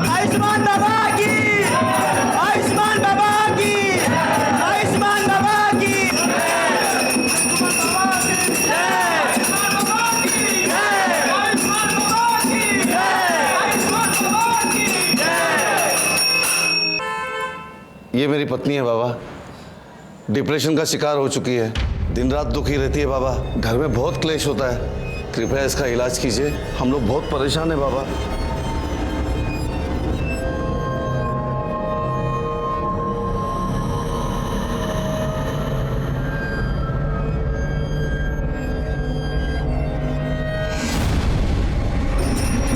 आयुष्मान बाबा की, आयुष्मान बाबा की, आयुष्मान बाबा की, ये मेरी पत्नी है बाबा, डिप्रेशन का शिकार हो चुकी है, दिन रात दुखी रहती है बाबा, घर में बहुत क्लेश होता है, कृपया इसका इलाज कीजिए, हम लोग बहुत परेशान हैं बाबा।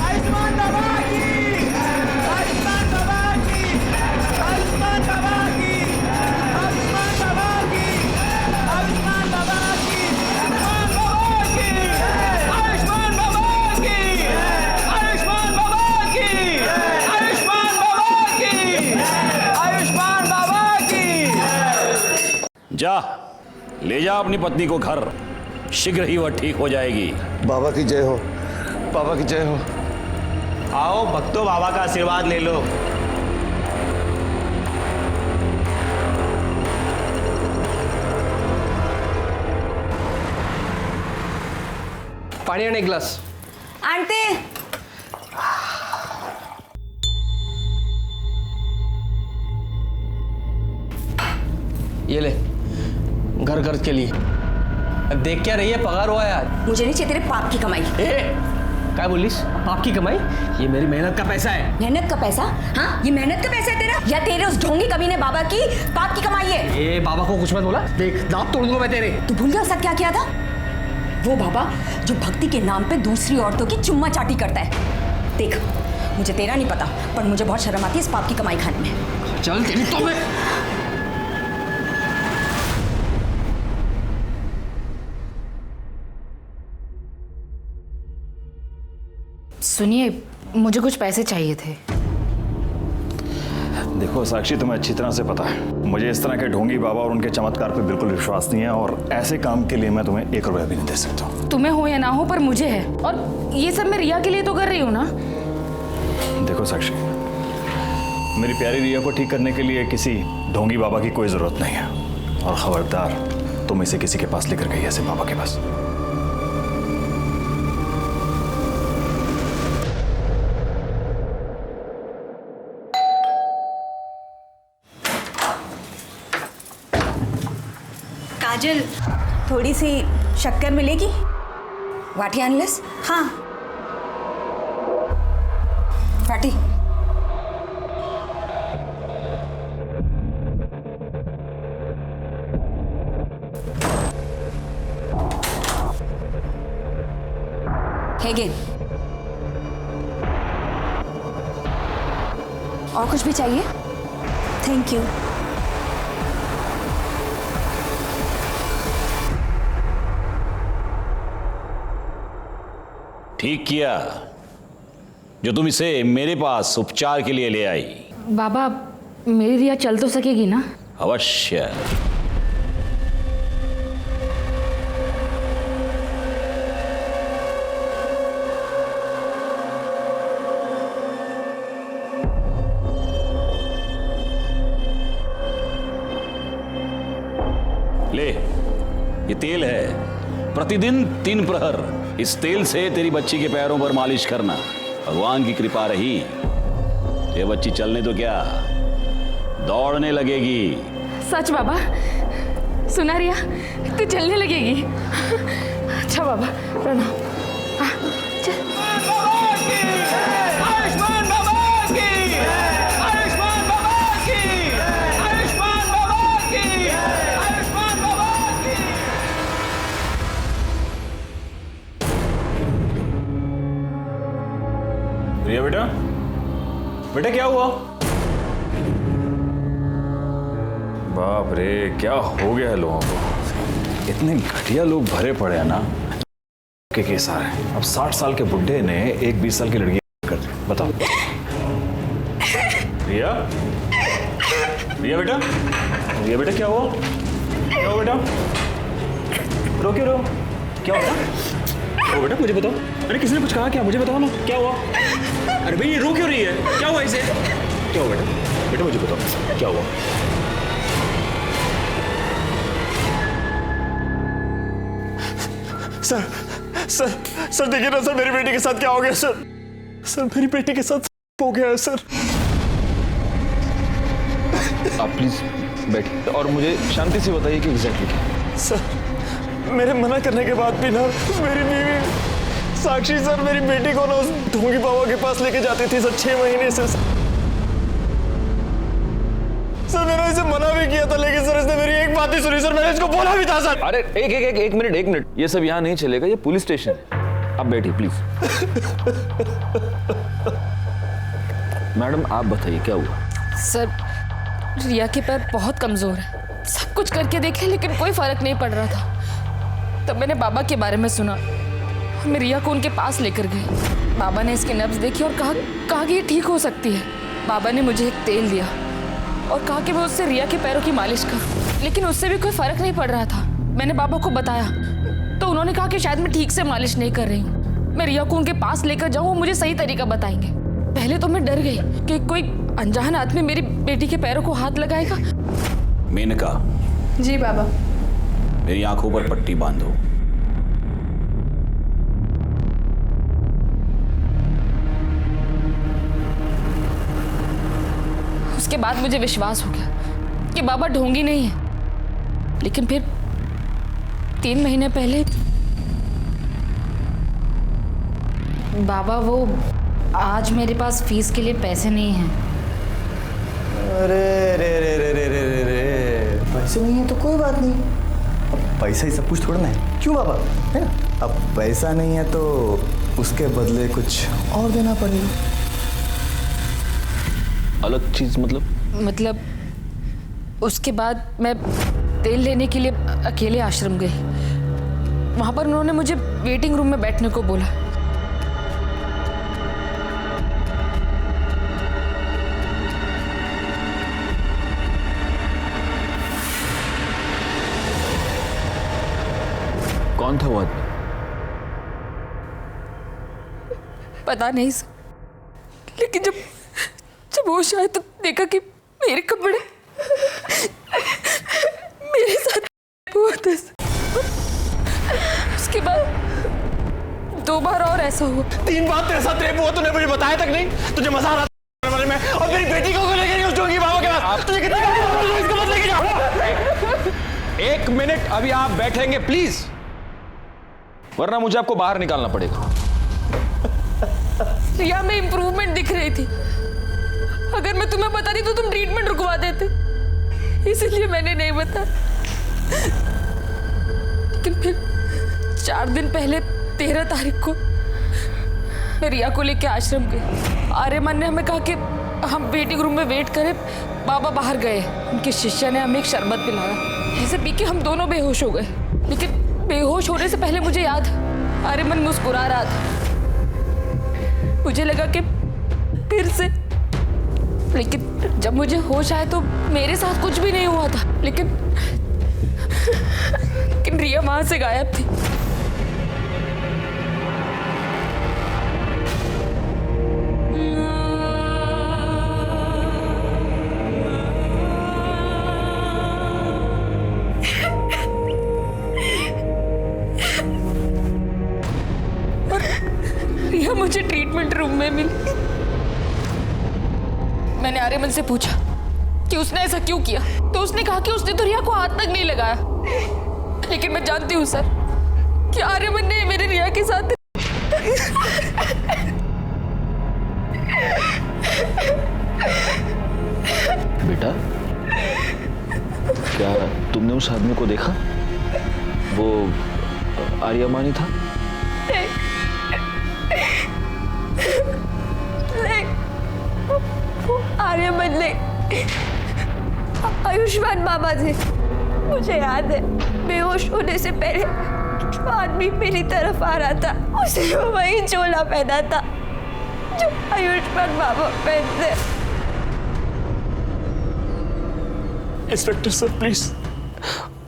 आयुष्मान बाबा की, आयुष्मान बाबा की, आयुष्मान बाबा की, आयुष्मान बाबा की, आयुष्मान बाबा की, आयुष्मान बाबा की, आयुष्मान बाबा की, आयुष्मान बाबा की, आयुष्मान बाबा की। जा, ले जा अपनी पत्नी को घर, शीघ्र ही वह ठीक हो जाएगी। बाबा की जय हो, बाबा की जय हो। आओ भक्तों, बाबा का आशीर्वाद ले लो। पाणी आणि एक ग्लास. आणते. ये ले, घर खर्च के लिए. देख क्या रही है, पगार हुआ है आज. मुझे नहीं चाहिए तेरे पाप की कमाई. क्या बोलिस? पाप की कमाई? ये मेरी मेहनत का पैसा है. मेहनत का पैसा? हाँ, ये मेहनत का पैसा है तेरा या तेरे उस ढोंगी कमीने बाबा की पाप की कमाई है? ए बाबा को कुछ मत बोला. देख दांत तोड़ दूंगा मैं तेरे. तू भूल गया उसका क्या किया था? वो बाबा जो भक्ति के नाम पे दूसरी औरतों की चुम्मा चाटी करता है. देख, मुझे तेरा नहीं पता, पर मुझे बहुत शर्म आती है इस पाप की कमाई खाने में. चल तेरी तो मैं. सुनिए, मुझे कुछ पैसे चाहिए थे. देखो साक्षी, तुम्हें अच्छी तरह से पता है मुझे इस तरह के ढोंगी बाबा और उनके चमत्कार पे बिल्कुल विश्वास नहीं है, और ऐसे काम के लिए मैं तुम्हें 1 रुपया भी नहीं दे सकता हूँ. तुम्हें हो या ना हो, पर मुझे है. और ये सब मैं रिया के लिए तो कर रही हूँ ना. देखो साक्षी, मेरी प्यारी रिया को ठीक करने के लिए किसी ढोंगी बाबा की कोई जरूरत नहीं है, और खबरदार तुम इसे किसी के पास लेकर गई ऐसे बाबा के पास. काजल, थोड़ी सी शक्कर मिलेगी? वाटी अनलेस? हाँ, वाटी. हेगे. और कुछ भी चाहिए? Thank you. ठीक किया जो तुम इसे मेरे पास उपचार के लिए ले आई. बाबा, मेरी रिया चल तो सकेगी ना? अवश्य. ले, ये तेल है, प्रतिदिन 3 प्रहर इस तेल से तेरी बच्ची के पैरों पर मालिश करना. भगवान की कृपा रही, ये बच्ची चलने तो क्या, दौड़ने लगेगी. सच बाबा? सुना रिया, तू चलने लगेगी. अच्छा बाबा, प्रणाम. चल. आयुष्मान बाबा की, आयुष्मान बाबा की, आयुष्मान बाबा की, आयुष्मान बाबा की. रिया बेटा, बेटा क्या हुआ? बाप रे, क्या हो गया है लोगों को. इतने घटिया लोग भरे पड़े हैं ना के केस आ रहे हैं. अब 60 साल के बुढ़े ने एक 20 साल की लड़की कर दी. बताओ. रिया, रिया बेटा, रिया बेटा क्या हुआ? क्या हुआ बेटा? रो क्यों रहे हो? क्या हुआ? ओ बेटा मुझे बताओ। अरे किसने कुछ कहा क्या? मुझे बताओ ना क्या हुआ? अरे भाई ये रो क्यों रही है? क्या हुआ इसे? क्या हुआ बेटा? बेटा मुझे बताओ क्या हुआ? सर सर सर देखिए ना सर, मेरी बेटी के साथ क्या हो गया सर? सर मेरी बेटी के साथ हो गया है सर। आप प्लीज बैठिए और मुझे शांति से बताइए कि एग्जैक्टली क्या। सर मेरे मना करने के बाद भी ना मेरी बीवी साक्षी सर मेरी बेटी को ना उस ढोंगी बाबा के पास लेके जाती थी सर 6 महीने से। सर मैंने इसे मना भी किया था लेकिन सर इसने मेरी एक बात नहीं सुनी सर। मैंने इसको बोला भी था सर। अरे एक मिनट, ये सब यहाँ नहीं चलेगा, ये पुलिस स्टेशन है। आप बैठिए प्लीज। मैडम आप बताइए क्या हुआ? सर रिया के पैर बहुत कमजोर है, सब कुछ करके देखे लेकिन कोई फर्क नहीं पड़ रहा था। तब मैंने बाबा के बारे में सुना, मैं रिया को उनके पास लेकर गई। बाबा ने इसकी नब्ज देखी और कहा कि ये ठीक हो सकती है। बाबा ने मुझे एक तेल दिया और कहा कि मैं उससे रिया के पैरों की मालिश करूं, लेकिन उससे भी कोई फर्क नहीं पड़ रहा था। मैंने बाबा को बताया तो उन्होंने कहा कि शायद मैं ठीक से मालिश नहीं कर रही हूँ, मैं रिया को उनके पास लेकर जाऊँ, वो मुझे सही तरीका बताएंगे। पहले तो मैं डर गई कि कोई अनजान आदमी मेरी बेटी के पैरों को हाथ लगाएगा। मेनका। जी बाबा। मेरी आंखों पर पट्टी बांधो। उसके बाद मुझे विश्वास हो गया कि बाबा ढोंगी नहीं है। लेकिन फिर 3 महीने पहले बाबा वो आज मेरे पास फीस के लिए पैसे नहीं हैं। अरे रे रे रे रे रे रे रे पैसे नहीं है तो कोई बात नहीं, अब पैसा ही सब कुछ थोड़ा ना है, क्यों बाबा, है ना? अब पैसा नहीं है तो उसके बदले कुछ और देना पड़ेगा। अलग चीज मतलब उसके बाद मैं तेल लेने के लिए अकेले आश्रम गई। वहां पर उन्होंने मुझे वेटिंग रूम में बैठने को बोला। कौन था वो आदमी? पता नहीं सर, लेकिन जब वो शायद तो देखा कि मेरे कपड़े मेरे साथ हुआ था। उसके बाद 2 बार और ऐसा हुआ। 3 बार तेरे साथ रेप हुआ, तूने मुझे बताया तक नहीं? तुझे मजा आ रहा था बारे में, और मेरी बेटी को लेकर गई उस ढोंगी बाबा के पास। तुझे कितनी इसको मत लेके जाओ। 1 मिनट अभी आप बैठेंगे प्लीज, वरना मुझे आपको बाहर निकालना पड़ेगा। रिया में इंप्रूवमेंट दिख रही थी। अगर मैं तुम्हें बताती तो तुम ट्रीटमेंट रुकवा देते, इसलिए मैंने नहीं बताया। लेकिन फिर 4 दिन पहले 13 तारीख को मैं रिया को लेकर आश्रम गई। आर्यमन ने हमें कहा कि हम वेटिंग रूम में वेट करें, बाबा बाहर गए। उनके शिष्य ने हमें एक शरबत पिलाया, जिसे पी के हम दोनों बेहोश हो गए। लेकिन बेहोश होने से पहले मुझे याद, आर्यमन मुस्कुरा रहा था। मुझे लगा कि फिर से, लेकिन जब मुझे होश आया तो मेरे साथ कुछ भी नहीं हुआ था। लेकिन रिया वहां से गायब थी। और रिया मुझे ट्रीटमेंट रूम में मिली। मैंने आर्यमन से पूछा कि उसने ऐसा क्यों किया, तो उसने कहा कि उसने तो रिया को हाथ तक नहीं लगाया। लेकिन मैं जानती हूँ सर कि आर्यमन ने मेरे रिया के साथ बेटा क्या तुमने उस आदमी को देखा? वो आर्यमानी था? आर्यमन ने आयुष्मान बाबा थे। मुझे याद है बेहोश होने से पहले जो आदमी मेरी तरफ आ रहा था उसे वही चोला पहना था जो आयुष्मान बाबा पहनते। इंस्पेक्टर सर प्लीज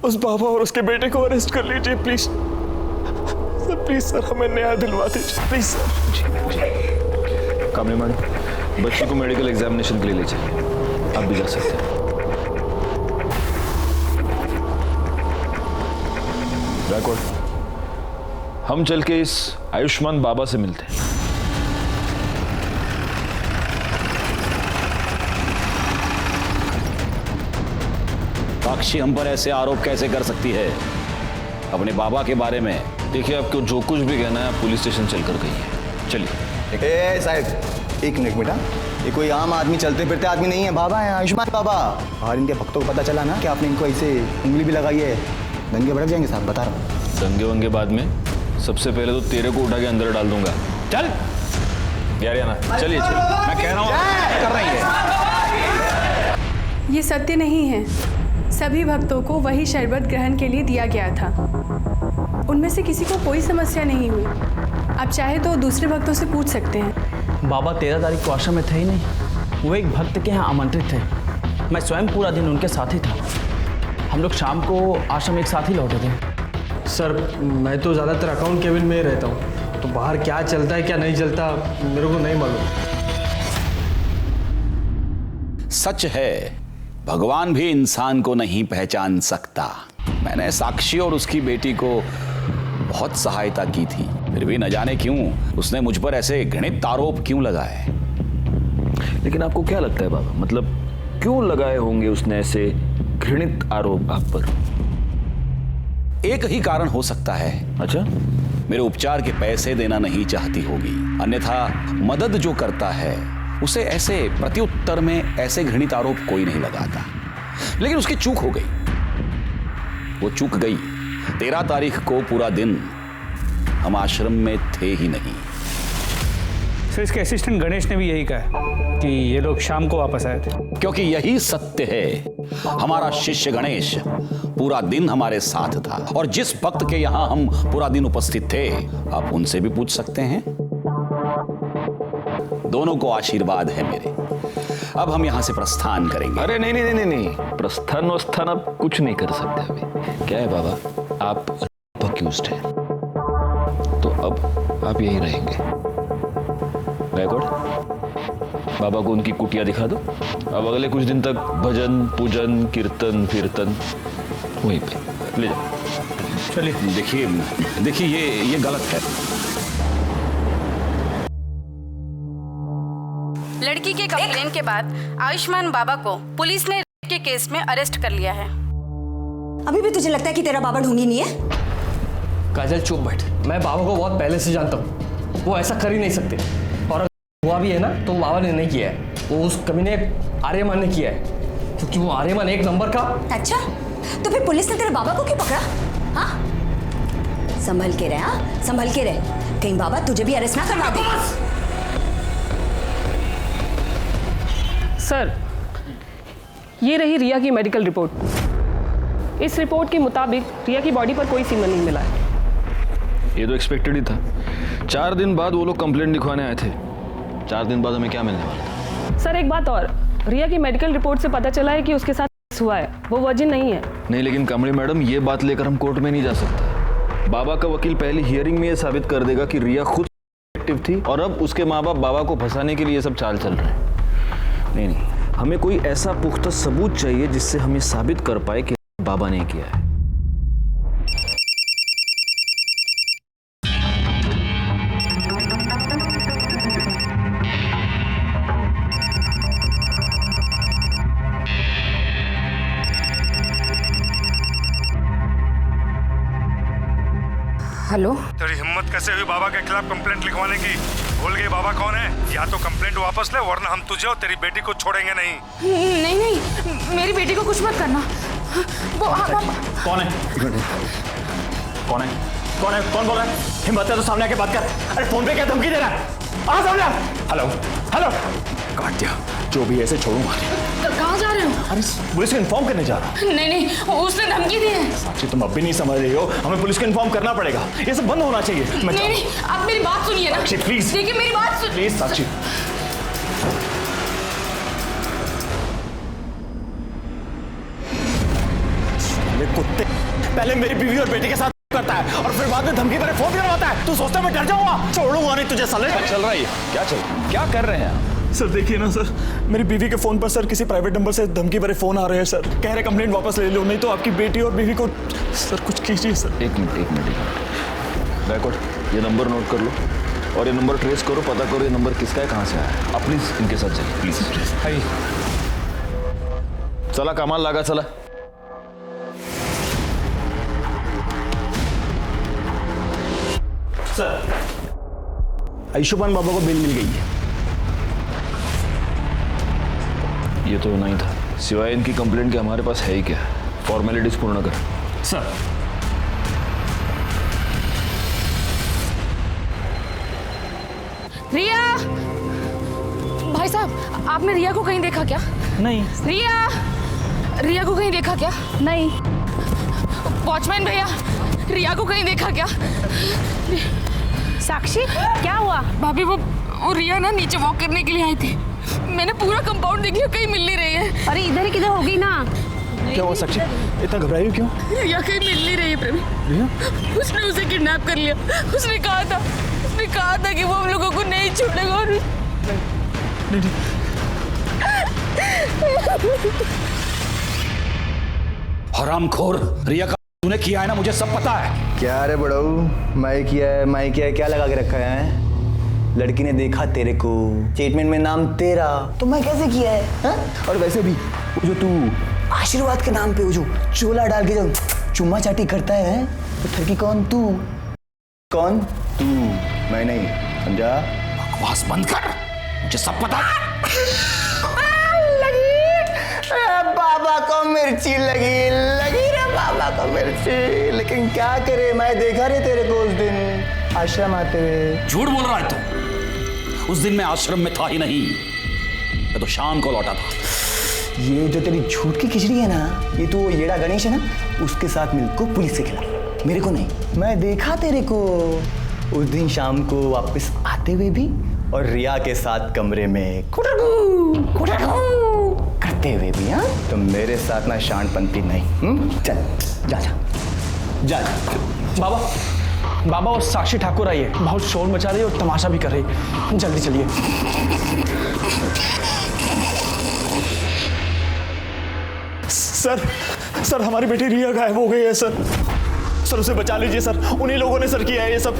उस बाबा और उसके बेटे को अरेस्ट कर लीजिए प्लीज सर। प्लीज सर, हमें न्याय दिलवा दीजिए प्लीज सर। कामनी मैडम, बच्ची को मेडिकल एग्जामिनेशन के लिए ले जाइए। आप भी जा सकते हैं। बैकवर्ड, हम चल के इस आयुष्मान बाबा से मिलते हैं। साक्षी हम पर ऐसे आरोप कैसे कर सकती है अपने बाबा के बारे में? देखिए, आपको जो कुछ भी कहना है आप पुलिस स्टेशन चलकर कहिए। चलिए। ए साहब, एक मिनट बेटा, ये कोई आम आदमी चलते फिरते आदमी नहीं है, बाबा है, आयुष्मान बाबा। और इनके भक्तों को पता चला ना कि आपने इनको ऐसे उंगली भी लगाई है, दंगे भड़क जाएंगे साहब, बता रहा हूँ। दंगे वंगे बाद में, सबसे पहले तो तेरे को उठा के अंदर डाल दूंगा। चल यार, ना चलिए चल, मैं कह रहा हूँ कर रही है। ये सत्य नहीं है। सभी भक्तों को वही शरबत ग्रहण के लिए दिया गया था। उनमें से किसी को कोई समस्या नहीं हुई। आप चाहे तो दूसरे भक्तों से पूछ सकते हैं। बाबा 13 तारीख को आश्रम में थे ही नहीं, वो एक भक्त के यहाँ आमंत्रित थे। मैं स्वयं पूरा दिन उनके साथ ही था। हम लोग शाम को आश्रम एक साथ ही लौटे थे। सर, मैं तो ज़्यादातर अकाउंट केबिन में ही रहता हूँ, तो बाहर क्या चलता है क्या नहीं चलता मेरे को नहीं मालूम। सच है, भगवान भी इंसान को नहीं पहचान सकता। मैंने साक्षी और उसकी बेटी को बहुत सहायता की थी, फिर भी न जाने क्यों उसने मुझ पर ऐसे घृणित आरोप क्यों लगाए। लेकिन आपको क्या लगता है बाबा, मतलब क्यों लगाए होंगे उसने ऐसे घृणित आरोप आप पर? एक ही कारण हो सकता है। अच्छा? मेरे उपचार के पैसे देना नहीं चाहती होगी, अन्यथा मदद जो करता है उसे ऐसे प्रत्युत्तर में ऐसे घृणित आरोप कोई नहीं लगाता। लेकिन उसकी चूक हो गई, वो चूक गई। 13 तारीख को पूरा दिन हम आश्रम में थे ही नहीं। सर, इसके असिस्टेंट गणेश ने भी यही कहा कि ये लोग शाम को वापस आए थे। क्योंकि यही सत्य है। हमारा शिष्य गणेश पूरा दिन हमारे साथ था, और जिस भक्त के यहां हम पूरा दिन उपस्थित थे, आप उनसे भी पूछ सकते हैं। दोनों को आशीर्वाद है मेरे। अब हम यहां से प्रस्थान करेंगे। अरे नहीं नहीं नहीं नहीं, प्रस्थान वस्थान आप कुछ नहीं कर सकते अभी। क्या है बाबा, आप अक्यूज्ड हैं, तो अब आप यहीं रहेंगे। बैकवर्ड, बाबा को उनकी कुटिया दिखा दो। अब अगले कुछ दिन तक भजन पूजन कीर्तन कीर्तन वहीं पे ले जाओ। चलिए। देखिए ये गलत है। लड़की के कंप्लेन के बाद आयुष्मान बाबा को पुलिस ने रेप के केस में अरेस्ट कर लिया है। अभी भी तुझे लगता है कि तेरा बाबा ढोंगी नहीं है? काजल चुप बैठ, मैं बाबा को बहुत पहले से जानता हूँ, वो ऐसा कर ही नहीं सकते। और अगर हुआ भी है ना तो बाबा ने नहीं किया है, वो उस कमीने आर्यमान ने किया है, क्योंकि वो आर्यमान एक नंबर का। अच्छा, तो फिर पुलिस ने तेरे बाबा को क्यों पकड़ा? हाँ, संभल के रहे, हाँ संभल के रहे, कहीं बाबा तुझे भी अरेस्ट ना करवा दे। सर, ये रही रिया की मेडिकल रिपोर्ट। इस रिपोर्ट के मुताबिक रिया की बॉडी पर कोई सीमन नहीं मिला है। ये तो एक्सपेक्टेड ही था। 4 दिन बाद वो लोग कंप्लेंट लिखवाने आए थे। 4 दिन बाद हमें क्या मिलने वाला था? सर, एक बात और, रिया की मेडिकल रिपोर्ट से पता चला है कि उसके साथ हुआ है, वो वर्जिन नहीं है। नहीं, लेकिन कमली मैडम, ये बात लेकर हम कोर्ट में नहीं जा सकते। बाबा का वकील पहली हियरिंग में ये साबित कर देगा कि रिया खुद एक्टिव थी, और अब उसके माँ बाप बाबा को फंसाने के लिए सब चाल चल रहे हैं। नहीं, हमें कोई ऐसा पुख्ता सबूत चाहिए जिससे हम ये साबित कर पाए कि बाबा ने किया है। हेलो। तेरी हिम्मत कैसे हुई बाबा के खिलाफ कंप्लेंट लिखवाने की? भूल गई बाबा कौन है? या तो कंप्लेंट वापस ले, वरना हम तुझे और तेरी बेटी को छोड़ेंगे नहीं। नहीं, मेरी बेटी को कुछ मत करना। वो कौन है? कौन है? कौन है? कौन बोल रहा है? हिम्मत है तो सामने आके बात कर। अरे फोन पे क्या धमकी दे रहा है? आ सामने। हेलो हेलो, काट दिया। जो भी ऐसे छोड़ूंगा। कहाँ जा रहे हो? अरे पुलिस को इन्फॉर्म करने जा रहा हूँ। नहीं, उसने धमकी दी है। साक्षी, तुम अब भी नहीं समझ रही हो, हमें पुलिस को इन्फॉर्म करना पड़ेगा। ये सब बंद होना चाहिए। नहीं, आप मेरी बात सुनिए ना। साक्षी प्लीज, देखिए मेरी बात सुनिए प्लीज साक्षी। कुत्ते पहले मेरी बीवी और बेटी के साथ करता है और फिर बाद में धमकी भरे फोन करवाता है। तू सोचता है मैं डर जाऊंगा? छोड़ूंगा नहीं तुझे साले। क्या चल रहा है? क्या कर रहे हैं आप? सर देखिए ना सर, मेरी बीवी के फोन पर सर किसी प्राइवेट नंबर से धमकी भरे फोन आ रहे हैं सर। कह रहे कंप्लेंट वापस ले लो, नहीं तो आपकी बेटी और बीवी को। सर कुछ कीजिए सर। एक मिनट बैकवर्ड, ये नंबर नोट कर लो और ये नंबर ट्रेस करो, पता करो ये नंबर किसका है, कहाँ से आया है। आप प्लीज इनके साथ चलिए प्लीज। चला कमाल लगा, चला। सर आयुष्मान बाबा को बेल मिल गई है। ये तो नहीं था, सिवाय इनकी कंप्लेंट के हमारे पास है ही क्या? फॉर्मेलिटीज पूर्ण कर। सर रिया, भाई साहब आपने रिया को कहीं देखा क्या? नहीं। रिया को कहीं देखा क्या? नहीं। वॉचमैन भैया, रिया को कहीं देखा क्या? साक्षी क्या हुआ? भाभी वो रिया ना नीचे वॉक करने के लिए आई थी। मैंने पूरा कंपाउंड देख लिया, कहीं मिल नहीं रही है। अरे इधर किधर होगी ना। क्या हुआ साक्षी, इतना घबराई हो क्यों? रिया कहीं मिल नहीं रही है प्रवीण। उसने उसे किडनैप कर लिया। उसने कहा था कि वो हम लोगों को नहीं छोड़ेगा। और नहीं। हरामखोर, रिया का तूने किया है ना, मुझे सब पता है। क्या रे बड़ऊ, मैं किया है, क्या लगा के रखा है? लड़की ने देखा तेरे को, स्टेटमेंट में नाम तेरा, तो मैं कैसे किया है हा? और वैसे भी जो तू आशीर्वाद के नाम पे वो जो चोला डाल के जो चुम्मा चाटी करता है, तो ठगी कौन? तू। कौन? तू, मैं नहीं, समझा? बकवास बंद कर, मुझे सब पता है। बाबा को मिर्ची लगी रे बाबा को मिर्ची। लेकिन क्या करे, मैं देखा रे तेरे को उस दिन आश्रम आते हुए। झूठ बोल रहा है तू। उस दिन मैं आश्रम में था ही नहीं, मैं तो शाम को लौटा था। ये जो तेरी झूठ की खिचड़ी है ना, ये तो येड़ा गणेश है ना, उसके साथ मिलकर पुलिस से खिला, मेरे को नहीं। मैं देखा तेरे को उस दिन शाम को वापस आते हुए भी, और रिया के साथ कमरे में करते हुए भी। हाँ, तो मेरे साथ ना शानपंती नहीं। चल जा। बाबा वो साक्षी ठाकुर आई है, बहुत शोर मचा रही है और तमाशा भी कर रही है। जल्दी चलिए। सर हमारी बेटी रिया गायब हो गई है सर उसे बचा लीजिए सर। उन्हीं लोगों ने सर किया है ये सब।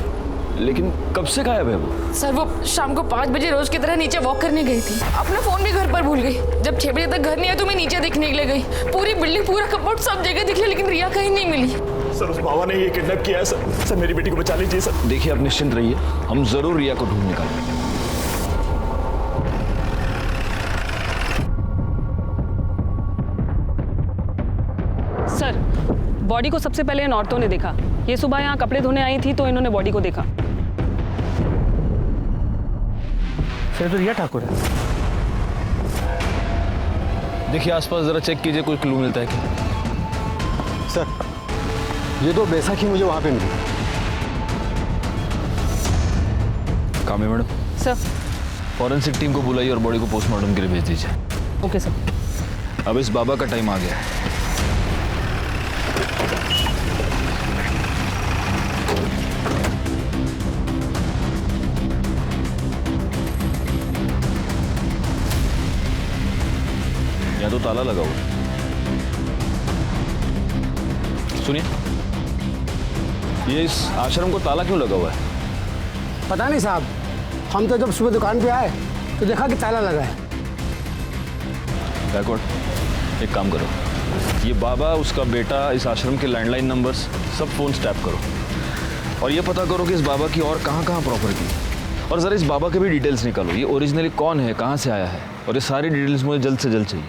लेकिन कब से गायब है वो? सर वो शाम को 5 बजे रोज की तरह नीचे वॉक करने गई थी। अपना फोन भी घर पर भूल गई। जब 6 बजे तक घर नहीं आया तो मैं नीचे देखने के लिए गई। पूरी बिल्डिंग, पूरा कंपाउंड, सब जगह देख लिया, लेकिन रिया कहीं नहीं मिली। सर उस बाबा ने ये किडनैप किया है सर मेरी बेटी को बचा लीजिए सर। देखिए आप निश्चिंत रहिए, हम जरूर रिया को ढूंढ निकालेंगे। सर बॉडी को सबसे पहले इन औरतों ने देखा। ये सुबह यहाँ कपड़े धोने आई थी तो इन्होंने बॉडी को देखा। फिर तो रिया ठाकुर है। देखिए आसपास जरा चेक कीजिए, कोई क्लू मिलता है क्या? सर ये तो बैसाखी मुझे वहां पे मिली। कामे मैडम। सर फॉरेंसिक टीम को बुलाइए और बॉडी को पोस्टमार्टम के लिए भेज दीजिए। Okay sir. अब इस बाबा का टाइम आ गया है। यहाँ तो ताला लगा हुआ। सुनिए, ये इस आश्रम को ताला क्यों लगा हुआ है? पता नहीं साहब, हम तो जब सुबह दुकान पे आए तो देखा कि ताला लगा है। बैकवर्ड, एक काम करो, ये बाबा, उसका बेटा, इस आश्रम के लैंडलाइन नंबर्स सब फोन टैप करो और ये पता करो कि इस बाबा की और कहाँ प्रॉपर्टी है, और जरा इस बाबा के भी डिटेल्स निकालो। ये ओरिजिनली कौन है, कहाँ से आया है, और ये सारी डिटेल्स मुझे जल्द से जल्द चाहिए।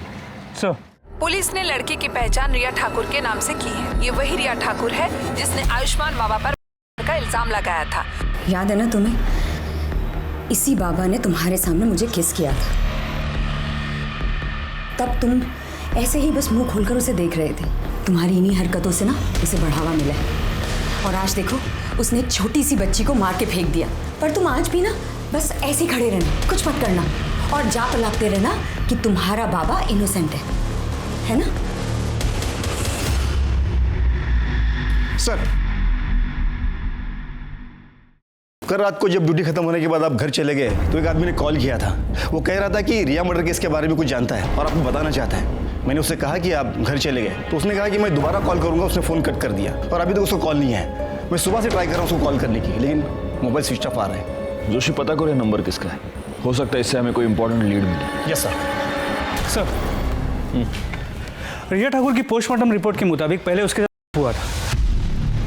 सर पुलिस ने लड़की की पहचान रिया ठाकुर के नाम से की है। ये वही रिया ठाकुर है जिसने आयुष्मान बाबा पर का इल्जाम लगाया था। याद है ना तुम्हें, इसी बाबा ने तुम्हारे सामने मुझे किस किया था। तब तुम ऐसे ही बस मुंह खोलकर उसे देख रहे थे। तुम्हारी इन्हीं हरकतों से ना उसे बढ़ावा मिला है, और आज देखो उसने एक छोटी सी बच्ची को मार के फेंक दिया। पर तुम आज भी ना बस ऐसे ही खड़े रहना, कुछ मत करना, और जाप लगते रहना कि तुम्हारा बाबा इनोसेंट है ना? सर, कल रात को जब ड्यूटी खत्म होने के बाद आप घर चले गए तो एक आदमी ने कॉल किया था। वो कह रहा था कि रिया मर्डर केस के बारे में कुछ जानता है और आपको बताना चाहता है। मैंने उससे कहा कि आप घर चले गए तो उसने कहा कि मैं दोबारा कॉल करूंगा। उसने फ़ोन कट कर दिया और अभी तक उसको कॉल नहीं है। मैं सुबह से ट्राई कर रहा हूँ उसको कॉल करने की, लेकिन मोबाइल स्विच ऑफ आ रहा है। जोशी, पता करो ये नंबर किसका है। हो सकता है इससे हमें कोई इंपॉर्टेंट लीड मिले। Yes sir. रिया ठाकुर की पोस्टमार्टम रिपोर्ट के मुताबिक पहले उसके साथ हुआ था,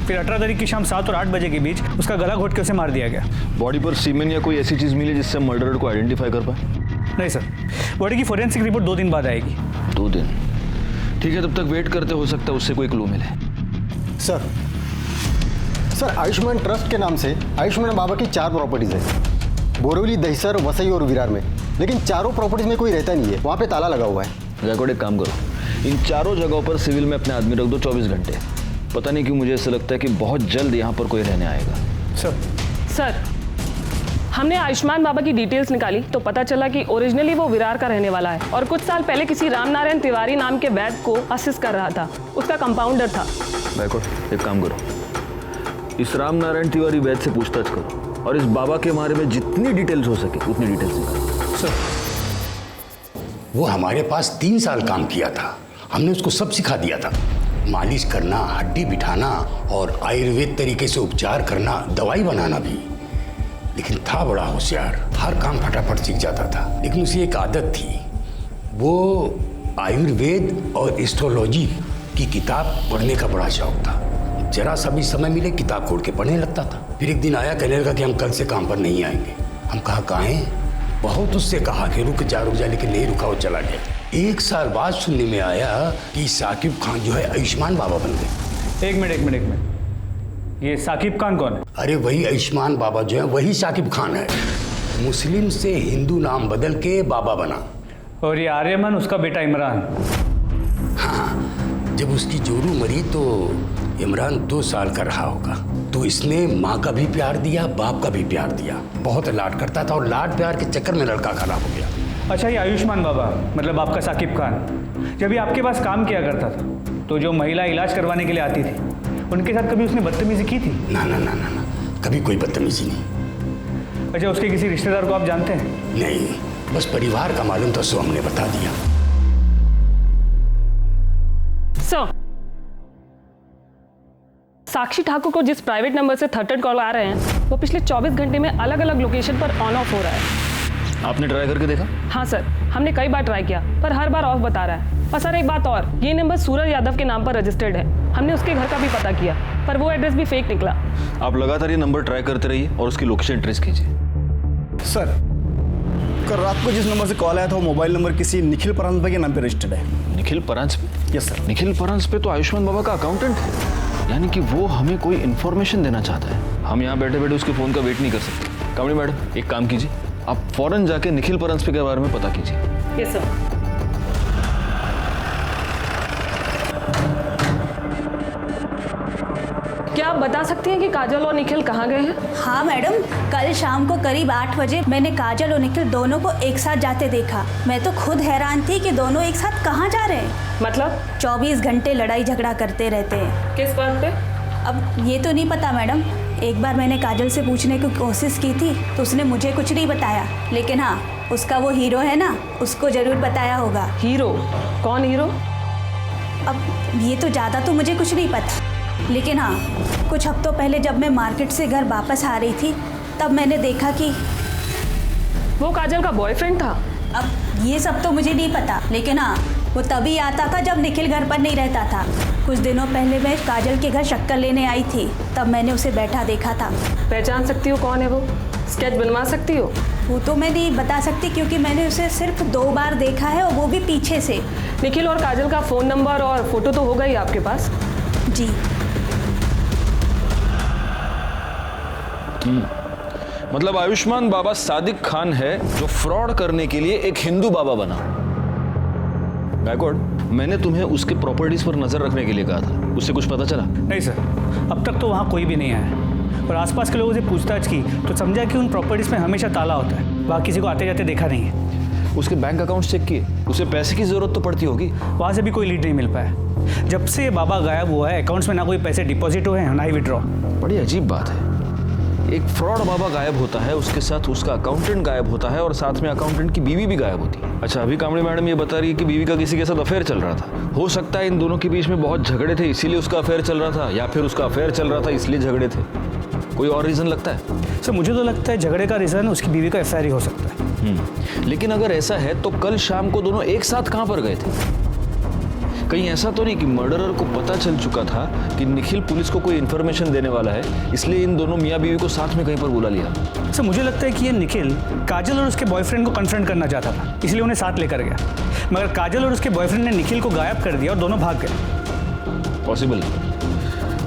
फिर 18 तारीख की शाम 7 और 8 बजे के बीच उसका गला घोट के उसे मार दिया गया। बॉडी पर सीमेन या कोई ऐसी चीज़ मिली जिससे मर्डरर को आइडेंटिफाई कर पाए? नहीं सर, बॉडी की फोरेंसिक रिपोर्ट 2 दिन बाद आएगी। 2 दिन? ठीक है, तब तक वेट करते, हो सकता है उससे कोई क्लू मिले। सर आयुष्मान ट्रस्ट के नाम से आयुष्मान बाबा की 4 प्रॉपर्टीज है, बोरीवली, दहिसर, वसई और विरार में, लेकिन चारों प्रॉपर्टीज में कोई रहता नहीं है। वहाँ पे ताला लगा हुआ है। गायकवाड़, एक काम करो, इन चारों जगहों पर सिविल में अपने आदमी रख दो 24 घंटे। पता नहीं क्यों मुझे ऐसा लगता है कि बहुत जल्द यहाँ पर कोई रहने आएगा। सर, हमने आयुष्मान बाबा की डिटेल्स निकाली तो पता चला कि ओरिजिनली वो विरार का रहने वाला है और कुछ साल पहले किसी रामनारायण तिवारी नाम के वैद्य को असिस्ट कर रहा था। उसका कंपाउंडर था। गायकवाड़, एक काम करो, इस रामनारायण तिवारी वैद्य से पूछताछ करो और इस बाबा के बारे में जितनी डिटेल्स हो सके उतनी डिटेल्स निकालो। सर, वो हमारे पास 3 साल काम किया था। हमने उसको सब सिखा दिया था, मालिश करना, हड्डी बिठाना और आयुर्वेद तरीके से उपचार करना, दवाई बनाना भी। लेकिन था बड़ा होशियार, हर काम फटाफट सीख जाता था। लेकिन उसे एक आदत थी, वो आयुर्वेद और एस्ट्रोलॉजी की किताब पढ़ने का बड़ा शौक था। जरा सा भी समय मिले किताब खोल के पढ़ने लगता था। फिर एक दिन आया, कहने लगा कि हम कल से काम पर नहीं आएंगे। हम कहा काहे? बहुत उससे कहा कि रुक जा, लेकिन नहीं रुका, वो चला गया। 1 साल बाद सुनने में आया कि साकिब खान जो है आयुष्मान बाबा बन गए। एक मिनट, ये साकिब खान कौन है? अरे वही आयुष्मान बाबा जो है, वही साकिब खान है। मुस्लिम से हिंदू नाम बदल के बाबा बना। और ये आर्यमन उसका बेटा इमरान। हाँ, जब उसकी जोरू मरी तो इमरान 2 साल का रहा होगा। तो इसने माँ का भी प्यार दिया, बाप का भी प्यार दिया। बहुत लाड करता था और लाड प्यार के चक्कर में लड़का खराब हो गया। अच्छा, ये आयुष्मान बाबा मतलब आपका साकिब खान जब भी आपके पास काम किया करता था तो जो महिला इलाज करवाने के लिए आती थी उनके साथ कभी उसने बदतमीजी की थी? ना, कभी कोई बदतमीजी नहीं। अच्छा, उसके किसी रिश्तेदार को आप जानते हैं? नहीं, बस परिवार का मालूम था, सो हमने बता दिया। साक्षी ठाकुर को जिस प्राइवेट नंबर से थर्ड कॉल आ रहे हैं वो पिछले 24 घंटे में अलग अलग लोकेशन पर ऑन ऑफ हो रहा है। आपने ट्राई करके देखा? हाँ सर, हमने कई बार ट्राई किया पर हर बार ऑफ बता रहा है। और सर एक बात और, ये नंबर सूरज यादव के नाम पर रजिस्टर्ड है। हमने उसके घर का भी पता किया पर वो एड्रेस भी फेक निकला। आप लगातार ये नंबर ट्राई करते रहिए और उसकी लोकेशन ट्रेस कीजिए। सर, कल रात को जिस नंबर से कॉल आया था वो मोबाइल नंबर किसी निखिल परांजपे के नाम पे रजिस्टर्ड है। निखिल परांजपे? Yes sir. निखिल परांजपे तो आयुष्मान बाबा का अकाउंटेंट है, यानी कि वो हमें कोई इन्फॉर्मेशन देना चाहता है। हम यहाँ बैठे बैठे उसके फ़ोन का वेट नहीं कर सकते। कामड़ी मैडम, एक काम कीजिए, आप फौरन जाके निखिल परांजपे के बारे में पता कीजिए। Yes sir. क्या आप बता सकती हैं कि काजल और निखिल कहाँ गए हैं? हाँ मैडम, कल शाम को करीब 8 बजे मैंने काजल और निखिल दोनों को एक साथ जाते देखा। मैं तो खुद हैरान थी कि दोनों एक साथ कहाँ जा रहे हैं। मतलब 24 घंटे लड़ाई झगड़ा करते रहते हैं। किस बात पे? अब ये तो नहीं पता मैडम। एक बार मैंने काजल से पूछने की कोशिश की थी तो उसने मुझे कुछ नहीं बताया, लेकिन हाँ, उसका वो हीरो है ना, उसको जरूर बताया होगा। हीरो? कौन हीरो? अब ये तो ज़्यादा तो मुझे कुछ नहीं पता, लेकिन हाँ, कुछ हफ्तों पहले जब मैं मार्केट से घर वापस आ रही थी तब मैंने देखा कि वो काजल का बॉयफ्रेंड था। अब ये सब तो मुझे नहीं पता, लेकिन हाँ, वो तभी आता था जब निखिल घर पर नहीं रहता था। कुछ दिनों पहले मैं काजल के घर शक्कर लेने आई थी, तब मैंने उसे बैठा देखा था। पहचान सकती हो कौन है वो? स्केच बनवा सकती हो? वो तो मैं नहीं बता सकती क्योंकि मैंने उसे सिर्फ 2 बार देखा है और वो भी पीछे से। निखिल और काजल का फ़ोन नंबर और फोटो तो होगा ही आपके पास? जी। मतलब आयुष्मान बाबा सादिक खान है जो फ्रॉड करने के लिए एक हिंदू बाबा बना। गायकवाड़, मैंने तुम्हें उसके प्रॉपर्टीज पर नजर रखने के लिए कहा था, उससे कुछ पता चला? नहीं सर, अब तक तो वहाँ कोई भी नहीं आया और आसपास के लोगों से पूछताछ की तो समझा कि उन प्रॉपर्टीज में हमेशा ताला होता है। वहाँ किसी को आते जाते देखा नहीं है। उसके बैंक अकाउंट चेक किए? उसे पैसे की जरूरत तो पड़ती होगी। वहाँ से भी कोई लीड नहीं मिल पाया। जब से ये बाबा गायब हुआ है अकाउंट्स में ना कोई पैसे डिपॉजिट हुए हैं ना ही विड्रॉ। बड़ी अजीब बात है, एक फ्रॉड बाबा गायब होता है, उसके साथ उसका अकाउंटेंट गायब होता है और साथ में अकाउंटेंट की बीवी भी गायब होती है। अच्छा, अभी कामड़ी मैडम ये बता रही है कि बीवी का किसी के साथ अफेयर चल रहा था। हो सकता है इन दोनों के बीच में बहुत झगड़े थे इसीलिए उसका अफेयर चल रहा था, या फिर उसका अफेयर चल रहा था इसलिए झगड़े थे। कोई और रीजन लगता है? सर मुझे तो लगता है झगड़े का रीजन उसकी बीवी का एफआईआर ही हो सकता है। लेकिन अगर ऐसा है तो कल शाम को दोनों एक साथ कहां पर गए थे? कहीं ऐसा तो नहीं कि मर्डरर को पता चल चुका था कि निखिल पुलिस को कोई इन्फॉर्मेशन देने वाला है, इसलिए इन दोनों मियाँ बीवी को साथ में कहीं पर बुला लिया? सर मुझे लगता है कि ये निखिल काजल और उसके बॉयफ्रेंड को कन्फ्रंट करना चाहता था, इसलिए उन्हें साथ लेकर गया, मगर काजल और उसके बॉयफ्रेंड ने निखिल को गायब कर दिया और दोनों भाग गए। पॉसिबल,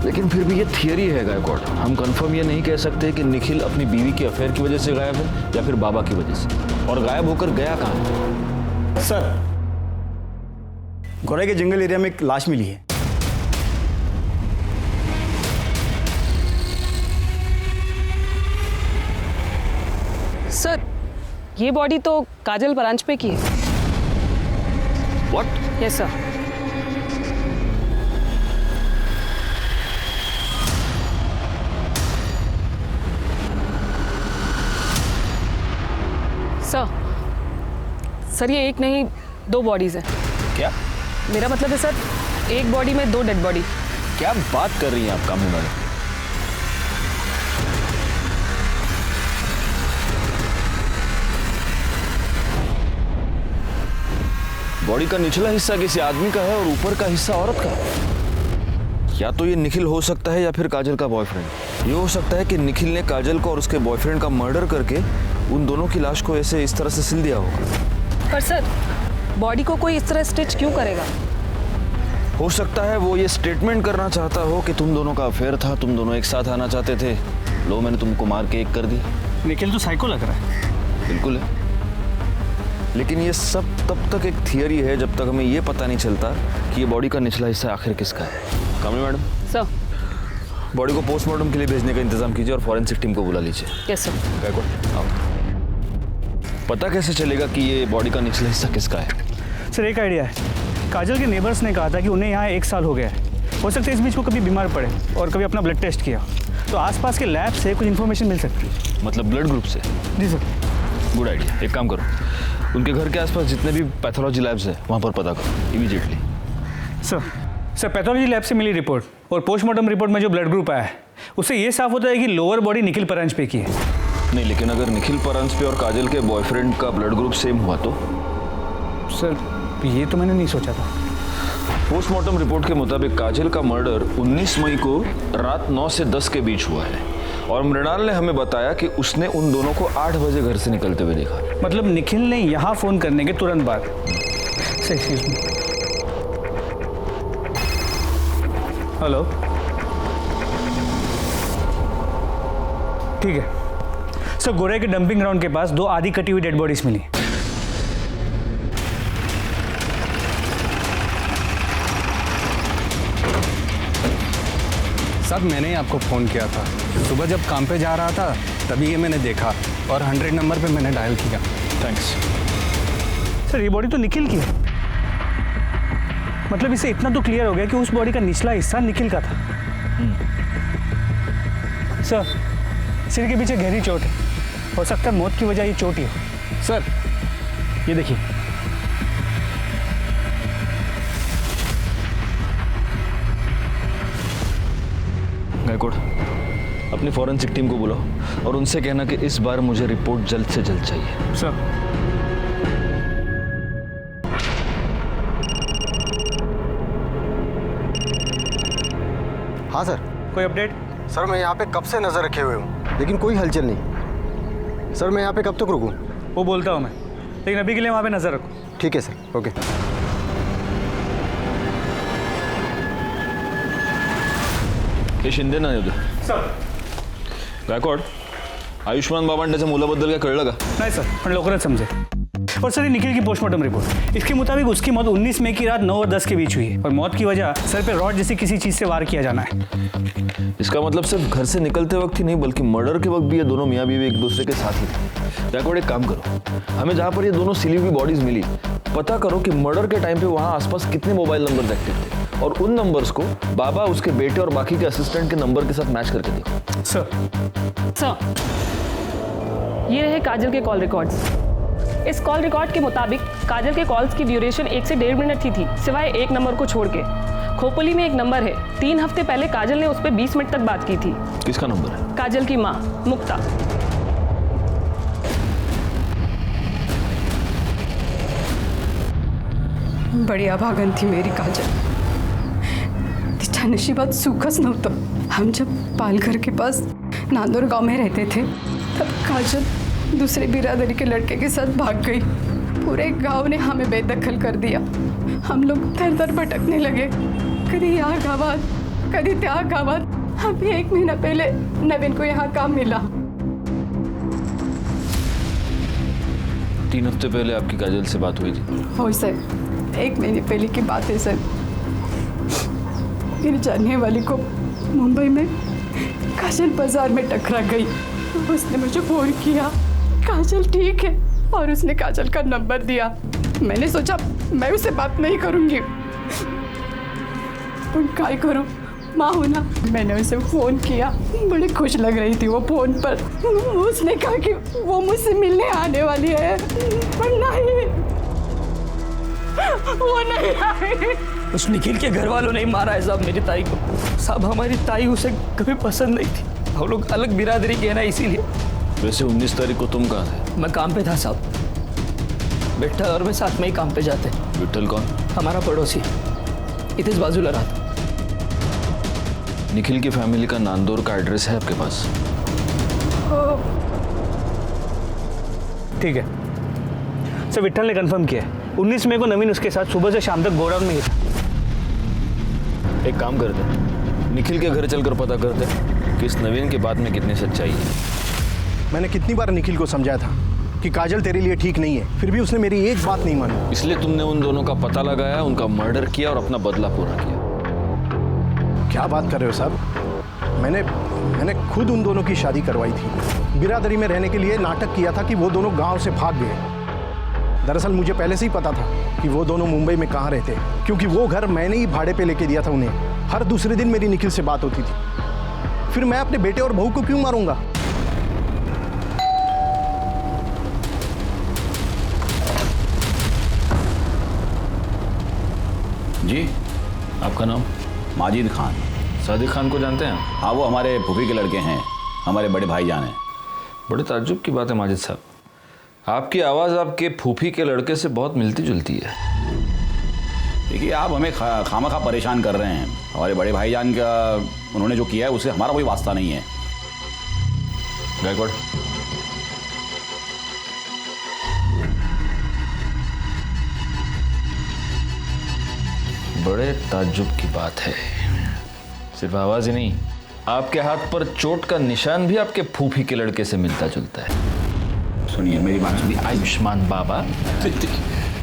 लेकिन फिर भी ये थियरी है गायकवाड़। हम कंफर्म ये नहीं कह सकते कि निखिल अपनी बीवी के अफेयर की वजह से गायब है या फिर बाबा की वजह से। और गायब होकर गया कहाँ? सर गोरे के जंगल एरिया में एक लाश मिली है। सर ये बॉडी तो काजल परांजपे की है। व्हाट? Yes sir. सर ये एक नहीं 2 बॉडीज हैं। क्या? मेरा मतलब है सर एक बॉडी में 2 डेड बॉडी। क्या बात कर रही हैं आप कामनी मैडम? बॉडी का निचला हिस्सा किसी आदमी का है और ऊपर का हिस्सा औरत का है। या तो ये निखिल हो सकता है या फिर काजल का बॉयफ्रेंड। ये हो सकता है कि निखिल ने काजल को और उसके बॉयफ्रेंड का मर्डर करके उन दोनों की लाश को ऐसे इस तरह से सिल दिया होगा। पर सर बॉडी को कोई इस तरह स्टिच क्यों करेगा? हो सकता है वो ये स्टेटमेंट करना चाहता हो कि तुम दोनों का अफेयर था, तुम दोनों एक साथ आना चाहते थे, लो मैंने तुमको मार के एक कर दी। निखिल तो साइको लग रहा है। बिल्कुल है, लेकिन ये सब तब तक एक थियरी है जब तक हमें ये पता नहीं चलता कि ये बॉडी का निचला हिस्सा आखिर किसका है। कामनी मैडम सर, बॉडी को पोस्टमार्टम के लिए भेजने का इंतजाम कीजिए और फॉरेंसिक टीम को बुला लीजिए। Yes sir. गायकवाड़ आओ। पता कैसे चलेगा कि ये बॉडी का निचला हिस्सा किसका है? सर एक आइडिया है, काजल के नेबर्स ने कहा था कि उन्हें यहाँ 1 साल हो गया है। हो सकता है इस बीच वो कभी बीमार पड़े और कभी अपना ब्लड टेस्ट किया, तो आसपास के लैब से कुछ इन्फॉर्मेशन मिल सकती है। मतलब ब्लड ग्रुप से? जी सर। Good idea. एक काम करो, उनके घर के आसपास जितने भी पैथोलॉजी लैब्स हैं वहाँ पर पता करो इमीडिएटली। सर पैथोलॉजी लैब से मिली रिपोर्ट और पोस्टमार्टम रिपोर्ट में जो ब्लड ग्रुप आया है उससे ये साफ होता है कि लोअर बॉडी निखिल परांजपे की है। नहीं, लेकिन अगर निखिल परांजपे और काजल के बॉयफ्रेंड का ब्लड ग्रुप सेम हुआ तो? सर ये तो मैंने नहीं सोचा था। पोस्टमार्टम रिपोर्ट के मुताबिक काजल का मर्डर 19 मई को रात 9 से 10 के बीच हुआ है और मृणाल ने हमें बताया कि उसने उन दोनों को 8 बजे घर से निकलते हुए देखा। मतलब निखिल ने यहाँ फोन करने के तुरंत बाद। हेलो, ठीक है सर। गोरे के डंपिंग ग्राउंड के पास 2 आधी कटी हुई डेड बॉडीज मिली। सर मैंने आपको फ़ोन किया था, सुबह जब काम पे जा रहा था तभी ये मैंने देखा और 100 नंबर पे मैंने डायल किया। थैंक्स। सर ये बॉडी तो निखिल की है, मतलब इससे इतना तो क्लियर हो गया कि उस बॉडी का निचला हिस्सा निखिल का था। सर सिर के पीछे गहरी चोट है, हो सकता है मौत की वजह ये चोट ही हो। सर ये देखिए, गायकवाड़ अपनी फॉरेंसिक टीम को बुलाओ और उनसे कहना कि इस बार मुझे रिपोर्ट जल्द से जल्द चाहिए। सर हाँ सर। कोई अपडेट? सर मैं यहाँ पे कब से नज़र रखे हुए हूँ लेकिन कोई हलचल नहीं। सर मैं यहाँ पे कब तक रुकूँ? वो बोलता हूँ मैं, लेकिन अभी के लिए वहाँ पे नज़र रखो। ठीक है सर, ओके। हे शिंदे ना उद्या सर। गायकवाड आयुष्मान बाबांनी त्याच्या मुलाबद्दल काय कळलं का? नहीं सर, पण लवकरच समझे। और सर ये निखिल की पोस्टमार्टम रिपोर्ट, इसके मुताबिक उसकी मौत 19 मई की रात 9 और 10 के बीच हुई है और मौत की वजह सर पे रॉड जैसी किसी चीज से वार किया जाना है। इसका मतलब सिर्फ घर से निकलते वक्त ही नहीं बल्कि मर्डर के वक्त भी ये दोनों मियाँ बीवी एक दूसरे के साथ ही थे। गायकवाड एक काम करो, हमें जहाँ पर ये दोनों सिली हुई बॉडीज मिली पता करो कि मर्डर के टाइम पे वहाँ आसपास कितने मोबाइल नंबर एक्टिव थे और उन नंबर्स को बाबा उसके बेटे और बाकी के असिस्टेंट के नंबर के साथ मैच करके देखो। सर ये रहे काजल के कॉल रिकॉर्ड्स। इस कॉल रिकॉर्ड के मुताबिक काजल के कॉल्स की ड्यूरेशन 1 से 1.5 मिनट ही थी, सिवाय एक नंबर को छोड़ के। खोपोली में एक नंबर है, 3 हफ्ते पहले काजल ने उस पर 20 मिनट तक बात की थी। किसका नंबर है? काजल की माँ मुक्ता। बड़ी अभागन थी मेरी काजल। तिच्या नशिबात सुखच नव्हतं। हम जब पालघर के पास नांदोर गांव में रहते थे तब काजल दूसरे बिरादरी के लड़के के साथ भाग गई। पूरे गांव ने हमें बेदखल कर दिया। हम लोग दर दर भटकने लगे, कभी यहाँ गावात कभी त्या गावात। अभी 1 महीना पहले नवीन को यहाँ काम मिला। 3 हफ्ते पहले आपकी काजल से बात हुई थी? हो सर, 1 महीने पहले की बात है सर। मेरी जानने वाली को मुंबई में काजल बाजार में टकरा गई। उसने मुझे फोन किया, काजल ठीक है, और उसने काजल का नंबर दिया। मैंने सोचा मैं उससे बात नहीं करूंगी, पर क्या करूं, माँ हूं ना। मैंने उसे फोन किया, बड़ी खुश लग रही थी वो फोन पर। उसने कहा कि वो मुझसे मिलने आने वाली है, पर नहीं, वो नहीं आई। उस निखिल के घर वालों ने मारा है साहब मेरी ताई को। साहब हमारी ताई उसे कभी पसंद नहीं थी, हम लोग अलग बिरादरी के हैं ना, इसीलिए। वैसे 19 तारीख को तुम कहाँ थे? मैं काम पे था साहब, बेटा और मैं साथ में ही काम पे जाते। विठल कौन? हमारा पड़ोसी, इतेश बाजूला रहा था। निखिल की फैमिली का नांदौर का एड्रेस है आपके पास? ठीक है सर, विठल ने कंफर्म किया है। 19 मई को नवीन उसके साथ सुबह से शाम तक गोडाउन में ही था। एक काम करते हैं, निखिल के घर चलकर पता करते हैं कि इस नवीन की बात में कितनी सच्चाई है। मैंने कितनी बार निखिल को समझाया था कि काजल तेरे लिए ठीक नहीं है, फिर भी उसने मेरी एक बात नहीं मानी। इसलिए तुमने उन दोनों का पता लगाया, उनका मर्डर किया और अपना बदला पूरा किया। क्या बात कर रहे हो साहब? मैंने खुद उन दोनों की शादी करवाई थी। बिरादरी में रहने के लिए नाटक किया था कि वो दोनों गांव से भाग गए। दरअसल मुझे पहले से ही पता था कि वो दोनों मुंबई में कहाँ रहते, क्योंकि वो घर मैंने ही भाड़े पे लेके दिया था उन्हें। हर दूसरे दिन मेरी निखिल से बात होती थी। फिर मैं अपने बेटे और बहू को क्यों मारूंगा? जी, आपका नाम? माजिद खान। सादिक खान को जानते हैं? हाँ, वो हमारे फूफी के लड़के हैं, हमारे बड़े भाईजान हैं। बड़े ताज्जुब की बात है माजिद साहब, आपकी आवाज़ आपके फूफी के लड़के से बहुत मिलती जुलती है। देखिए, आप हमें खामखा परेशान कर रहे हैं। हमारे बड़े भाईजान का उन्होंने जो किया है उससे हमारा कोई वास्ता नहीं है। गायकवाड़, बड़े ताज्जुब की बात है। सिर्फ आवाज ही नहीं, आपके हाथ पर चोट का निशान भी आपके फूफी के लड़के से मिलता जुलता है। सुनिए मेरी बात सुनिए। आयुष्मान बाबा,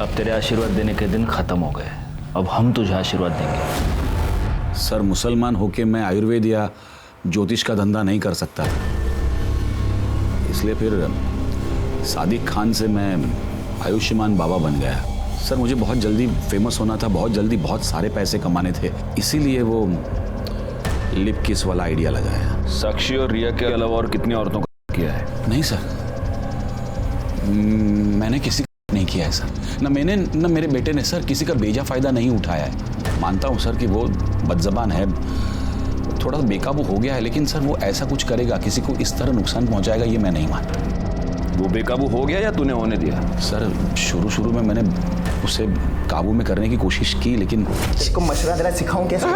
अब तेरे आशीर्वाद देने के दिन खत्म हो गए, अब हम तुझे आशीर्वाद देंगे। सर, मुसलमान होके मैं आयुर्वेद या ज्योतिष का धंधा नहीं कर सकता, इसलिए फिर सादिक खान से मैं आयुष्मान बाबा बन गया। सर, मुझे बहुत जल्दी फेमस होना था, बहुत जल्दी बहुत सारे पैसे कमाने थे, इसीलिए वो लिप किस वाला आइडिया लगाया। साक्षी और रिया के अलावा और कितनी औरतों को किया है? नहीं सर, मैंने किसी का नहीं किया है सर। न मैंने न मेरे बेटे ने सर किसी का बेजा फायदा नहीं उठाया है। मानता हूँ सर कि वो बदजबान है, थोड़ा बेकाबू हो गया है, लेकिन सर वो ऐसा कुछ करेगा, किसी को इस तरह नुकसान पहुंचाएगा, ये मैं नहीं मानता। वो बेकाबू हो गया या तूने होने दिया? सर, शुरू में मैंने उसे काबू में करने की कोशिश की, लेकिन इसको मशवरा देना सिखाऊं कैसे?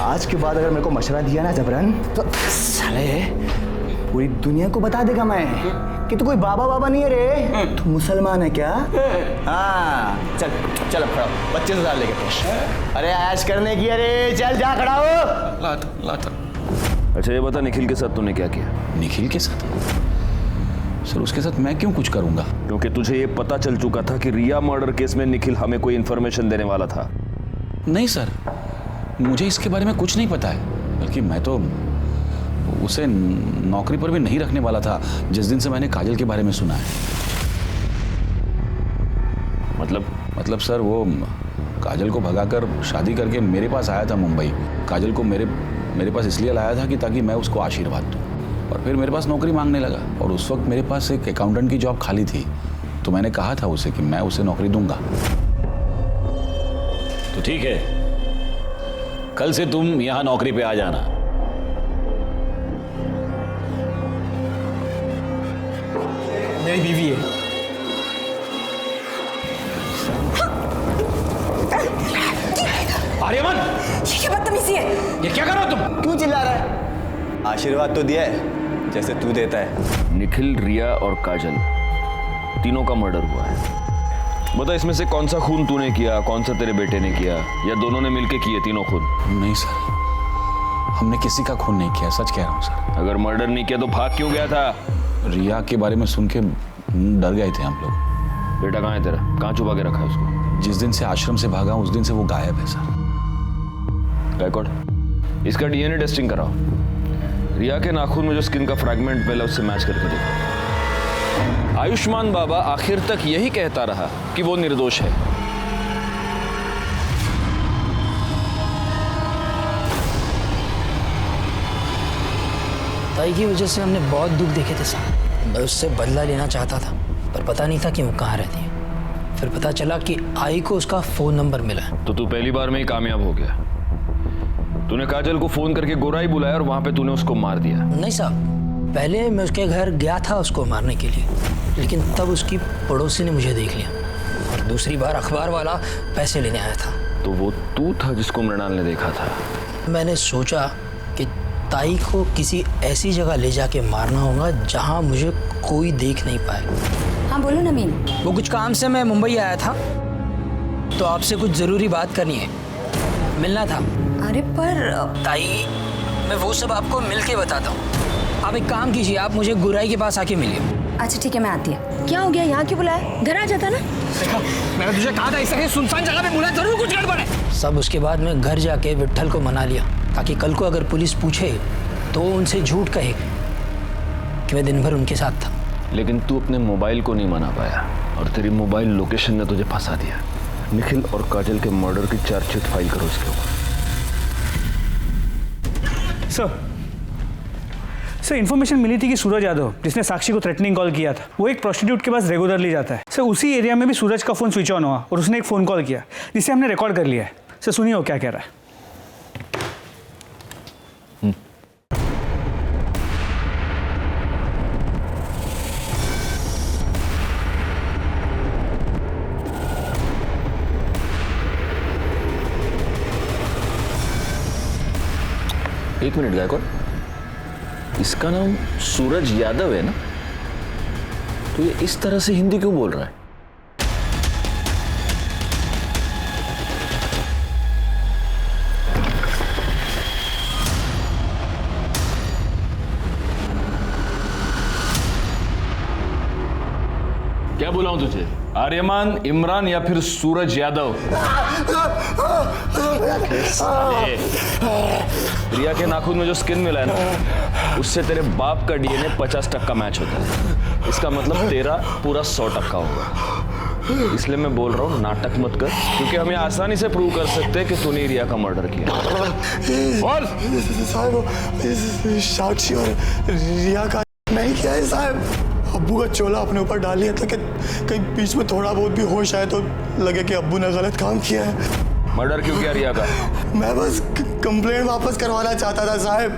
आज के बाद अगर मेरे को मशवरा दिया ना जबरन, तो साले पूरी दुनिया को बता देगा मैं कि तू कोई बाबा नहीं है रे, तू मुसलमान है क्या? हाँ, चल चल अब खड़ा हो, 25,000 लेके तो। अरे ऐश करने की, अरे चल जा खड़ा हो। लाता। अच्छा ये बता, निखिल के साथ तूने क्या किया? निखिल के साथ? सर, उसके साथ मैं क्यों कुछ करूंगा? क्योंकि तुझे ये पता चल चुका था कि रिया मर्डर केस में निखिल हमें कोई इन्फॉर्मेशन देने वाला था। नहीं सर, मुझे इसके बारे में कुछ नहीं पता है, बल्कि मैं तो उसे नौकरी पर भी नहीं रखने वाला था जिस दिन से मैंने काजल के बारे में सुना है। मतलब मतलब सर वो काजल को भगाकर शादी करके मेरे पास आया था मुंबई। काजल को मेरे पास इसलिए लाया था कि ताकि मैं उसको आशीर्वाद दूँ, और फिर मेरे पास नौकरी मांगने लगा। और उस वक्त मेरे पास एक अकाउंटेंट की जॉब खाली थी, तो मैंने कहा था उसे कि मैं उसे नौकरी दूंगा। तो ठीक है, कल से तुम यहाँ नौकरी पे आ जाना। मेरी बीवी है। आर्यमन, ये क्या बदतमीजी है? ये क्या कर रहे हो तुम? क्यों चिल्ला रहा है? आशीर्वाद तो दिया है जैसे तू देता है। निखिल, रिया और काजल तीनों का मर्डर हुआ है। बता, इसमें से कौन सा खून तूने किया, कौन सा तेरे बेटे ने किया, या दोनों ने मिलके किए तीनों खून? नहीं सर, हमने किसी का खून नहीं किया, सच कह रहा हूँ सर। अगर मर्डर नहीं किया तो भाग क्यों गया था? रिया के बारे में सुन के डर गए थे हम लोग। बेटा कहाँ है तेरा? कहाँ छुपा के रखा है उसको? जिस दिन से आश्रम से भागा उस दिन से वो गायब है सर। गायकवाड़, इसका डीएनए टेस्टिंग कराओ। रिया के नाखून में जो स्किन का फ्रैगमेंट मिला उससे मैच करके देखो। आयुष्मान बाबा आखिर तक यही कहता रहा कि वो निर्दोष है। ताई की वजह से हमने बहुत दुख देखे थे साहब। मैं उससे बदला लेना चाहता था, पर पता नहीं था कि वो कहाँ रहती है। फिर पता चला कि आई को उसका फोन नंबर मिला है। तो तू पहली बार में ही कामयाब हो गया। तूने काजल को फोन करके गोराई बुलाया और वहां पे तूने उसको मार दिया। नहीं साहब, पहले मैं उसके घर गया था उसको मारने के लिए, लेकिन तब उसकी पड़ोसी ने मुझे देख लिया, और दूसरी बार अखबार वाला पैसे लेने आया था। तो वो तू था जिसको मृणाल ने देखा था? मैंने सोचा कि ताई को किसी ऐसी जगह ले जाके मारना होगा जहां मुझे कोई देख नहीं पाए। हाँ बोलो नमीन। वो कुछ काम से मैं मुंबई आया था, तो आपसे कुछ जरूरी बात करनी है, मिलना था। अरे पर ताई, मैं वो सब आपको मिल के बताता हूँ। आप एक काम कीजिए, आप मुझे गुराई के पास आके मिलिए। अच्छा ठीक है, मैं आती है। क्या हो गया, यहाँ क्यों बुलाया? घर आ जाता ना। देखा, मैंने तुझे कहा था इस तरह सुनसान जगह पे बुलाया, जरूर कुछ गड़बड़ है। सब उसके बाद मैं घर जाके विट्ठल को मना लिया, ताकि कल को अगर पुलिस पूछे तो उनसे झूठ कहे कि मैं दिन भर उनके साथ था। लेकिन तू अपने मोबाइल को नहीं मना पाया, और तेरी मोबाइल लोकेशन ने तुझे फंसा दिया। निखिल और काजल के मर्डर की चार्जशीट फाइल करो इसके ऊपर। सर इन्फॉर्मेशन मिली थी कि सूरज यादव, जिसने साक्षी को थ्रेटनिंग कॉल किया था, वो एक प्रोस्टिट्यूट के पास रेगुलरली जाता है। सर उसी एरिया में भी सूरज का फ़ोन स्विच ऑन हुआ और उसने एक फ़ोन कॉल किया जिसे हमने रिकॉर्ड कर लिया है। सर सुनिए वो क्या कह रहा है। एक मिनट गायकवाड़, इसका नाम सूरज यादव है ना? तो ये इस तरह से हिंदी क्यों बोल रहा है? क्या बुलाऊं तुझे? आर्यमान, इमरान या फिर सूरज यादव? रिया के नाखून में जो स्किन मिला है ना, उससे तेरे बाप का डीएनए 50% मैच होता है। इसका मतलब तेरा पूरा 100% होगा। इसलिए मैं बोल रहा हूँ नाटक मत कर, क्योंकि हम ये आसानी से प्रूव कर सकते हैं कि तूने रिया का मर्डर किया। बोल। साहब, साक्षी और रिया का नहीं किया है साहब। अब्बू का चोला अपने ऊपर डाल लिया था कि कहीं बीच में थोड़ा बहुत भी होश आए तो लगे कि अब्बू ने गलत काम किया है। मर्डर क्यों किया रिया का? मैं बस कंप्लेंट वापस करवाना चाहता था साहब,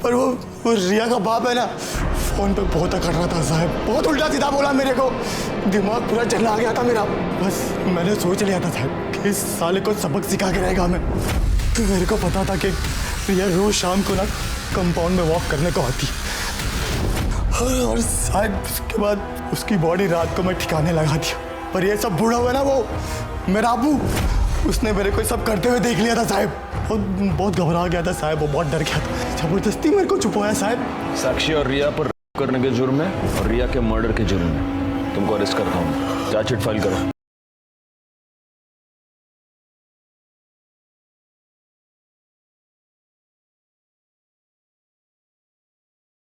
पर वो रिया का बाप है ना, फोन पे बहुत अकड़ रहा था साहब, बहुत उल्टा सीधा बोला मेरे को, दिमाग पूरा चला गया था मेरा। बस मैंने सोच लिया था साहब कि इस साले को सबक सिखा के रहेगा मैं। मेरे को पता था कि रिया रोज शाम को ना कंपाउंड में वॉक करने को आती, और शायद उसके बाद उसकी बॉडी रात को मैं ठिकाने लगा दिया। पर ये सब बूढ़ा हुआ ना वो मेरा अब्बू, उसने मेरे को सब करते हुए देख लिया था साहब। बहुत घबरा गया था साहब, वो बहुत डर गया था, जबरदस्ती मेरे को छुपाया साहब। साक्षी और रिया पर करने के जुर्म में और रिया के मर्डर के जुर्म में तुमको अरेस्ट करता हूँ। चार्जशीट फाइल करो।